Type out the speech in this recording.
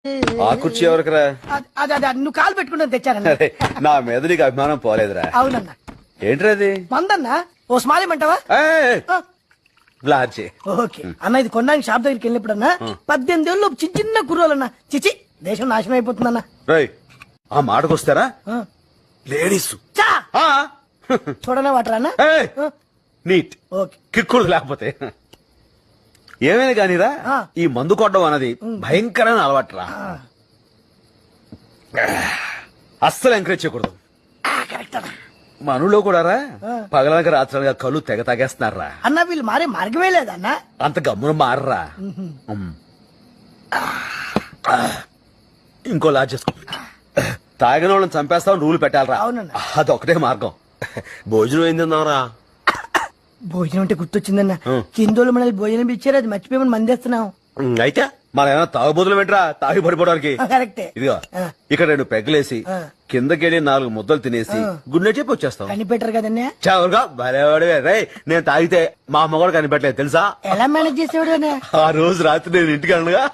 ఆ కుర్చీ ఎవరికరా? అదే నువ్వు కాలు పెట్టుకుని తెచ్చానన్న. అరే, నా మీద నీకు అభిమానం పోలేదురా. అవునన్నా. ఏంట్రా అది? మందన్నా ఓ స్మాల్ ఇమ్మంటావా? బ్లార్జీ. ఓకే అన్న, ఇది కొనడానికి షాప్ దగ్గరికి వెళ్ళినప్పుడన్నా 18 ఏళ్ళు చిన్న కుర్రోలన్నా చిచి దేశం నాశనం అయిపోతుందన్నా. రేయ్, ఆ మాటకొస్తారా లేడీస్ చా చూడనా వాటరా అన్న. నీట్ ఓకే కిక్కుడు లేకపోతే ఏమైనా కానీరా, ఈ మందు కొట్టడం అన్నది భయంకరమైన అలవాటురా. అస్సలు ఎంకరేజ్ చేయకూడదు. కరెక్ట్ అన్న. మనలో కూడా రా పగలనక రాత్రులుగా కళ్ళు తెగ తాగేస్తున్నారా. అన్న వీళ్ళు మారే మార్గమే లేదన్నా. అంత గమ్మున మారరా. ఇంకో లాజ్ చేసుకో. తాగిన వాళ్ళని చంపేస్తామని రూల్ పెట్టాలరా. అవునన్నా. అదొకటే మార్గం. భోజనం ఏం తిన్నావురా? భోజనం అంటే గుర్తొచ్చిందన్న. కిందోళ్ళు మనల్ని భోజనం ఇచ్చారు, అది మర్చిపోయి మందేస్తున్నాం. అయితే మన ఏమైనా తాగుబోతులు వెంటరా తాగి పడిపోవడానికి. కరెక్టే. ఇదిగో ఇక్కడ 2 పెగ్గలేసి కిందకెళ్ళి 4 ముద్దలు తినేసి గుడ్ నైట్ చెప్పి వచ్చేస్తాం. కనిపెట్టరు కదన్నా. చావుగా భలేవాడివే. రే, నేను తాగితే మా అమ్మ కూడా కనిపెట్టలేదు తెలుసా? ఎలా మేనేజ్ చేసేవాడు? ఆ రోజు రాత్రి నేను ఇంటికి అనగా